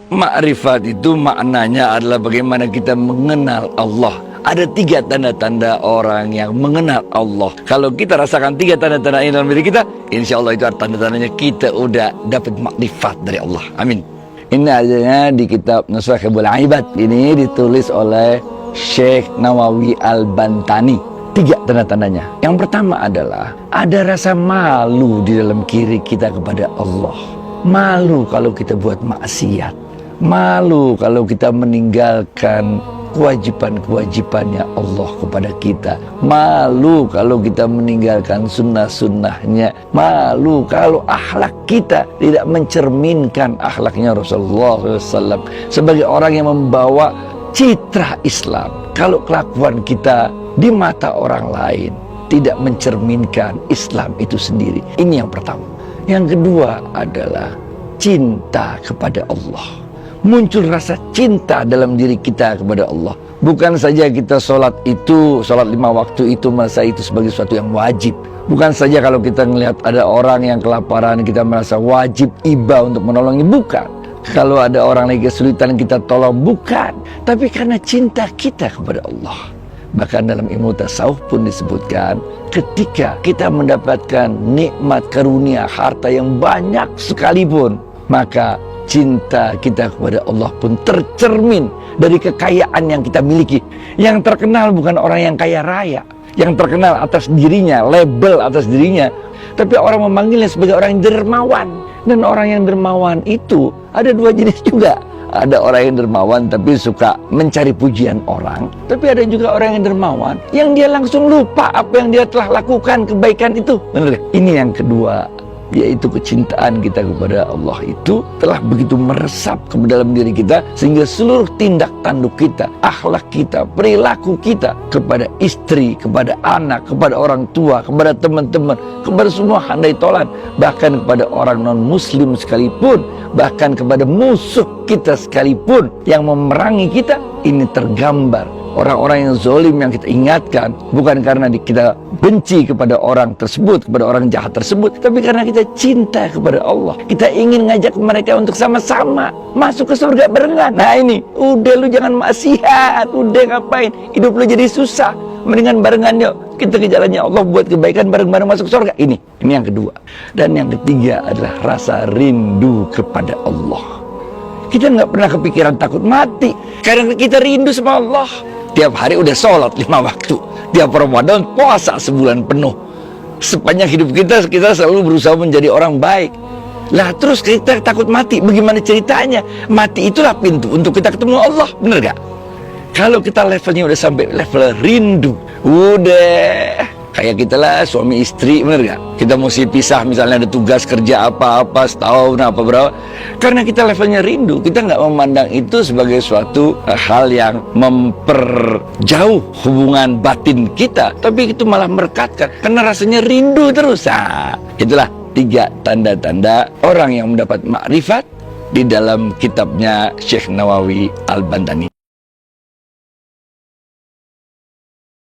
Ma'rifat itu maknanya adalah bagaimana kita mengenal Allah. Ada 3 tanda-tanda orang yang mengenal Allah. Kalau kita rasakan 3 tanda-tanda ini dalam diri kita, insya Allah itu tanda-tandanya kita udah dapat makrifat dari Allah. Amin. Ini adanya di kitab Nusakhabul Ibad. Ini ditulis oleh Syekh Nawawi Al-Bantani. 3 tanda-tandanya. Yang pertama adalah ada rasa malu di dalam diri kita kepada Allah. Malu kalau kita buat maksiat. Malu kalau kita meninggalkan kewajiban-kewajibannya Allah kepada kita. Malu kalau kita meninggalkan sunnah-sunnahnya. Malu kalau akhlak kita tidak mencerminkan akhlaknya Rasulullah SAW sebagai orang yang membawa citra Islam. Kalau kelakuan kita di mata orang lain tidak mencerminkan Islam itu sendiri. Ini yang pertama. Yang kedua adalah cinta kepada Allah. Muncul rasa cinta dalam diri kita kepada Allah. Bukan saja kita sholat 5 waktu itu merasa itu sebagai sesuatu yang wajib. Bukan saja kalau kita melihat ada orang yang kelaparan kita merasa wajib iba untuk menolongnya. Bukan. Kalau ada orang lagi kesulitan kita tolong. Bukan. Tapi karena cinta kita kepada Allah. Bahkan dalam ilmu tasawuf pun disebutkan, ketika kita mendapatkan nikmat karunia harta yang banyak sekalipun, maka cinta kita kepada Allah pun tercermin dari kekayaan yang kita miliki. Yang terkenal bukan orang yang kaya raya, yang terkenal atas dirinya, label atas dirinya, tapi orang memanggilnya sebagai orang yang dermawan. Dan orang yang dermawan itu ada 2 jenis juga. Ada orang yang dermawan tapi suka mencari pujian orang. Tapi ada juga orang yang dermawan yang dia langsung lupa apa yang dia telah lakukan kebaikan itu. Benar? Ini yang kedua, yaitu kecintaan kita kepada Allah itu telah begitu meresap ke dalam diri kita sehingga seluruh tindak tanduk kita, akhlak kita, perilaku kita kepada istri, kepada anak, kepada orang tua, kepada teman-teman, kepada semua handai tolan, bahkan kepada orang non muslim sekalipun, bahkan kepada musuh kita sekalipun yang memerangi kita, ini tergambar. Orang-orang yang zalim yang kita ingatkan bukan karena kita benci kepada orang tersebut, kepada orang jahat tersebut, tapi karena kita cinta kepada Allah. Kita ingin ngajak mereka untuk sama-sama masuk ke surga barengan. Nah ini, udah lu jangan maksiat, udah ngapain, hidup lu jadi susah, mendingan barengan yuk kita ke jalannya Allah buat kebaikan bareng-bareng masuk surga. Ini yang kedua. Dan yang ketiga adalah rasa rindu kepada Allah. Kita nggak pernah kepikiran takut mati karena kita rindu sama Allah. Tiap hari udah sholat 5 waktu, tiap Ramadan puasa sebulan penuh. Sepanjang hidup kita selalu berusaha menjadi orang baik. Lah terus kita takut mati, bagaimana ceritanya? Mati itulah pintu untuk kita ketemu Allah, bener gak? Kalau kita levelnya udah sampai level rindu, udah kayak kita lah suami istri, bener gak? Kita mesti pisah, misalnya ada tugas kerja apa-apa setahun apa berapa, karena kita levelnya rindu, kita nggak memandang itu sebagai suatu hal yang memperjauh hubungan batin kita, tapi itu malah merekatkan karena rasanya rindu terus. Nah, itulah 3 tanda-tanda orang yang mendapat makrifat di dalam kitabnya Syekh Nawawi Al-Bantani.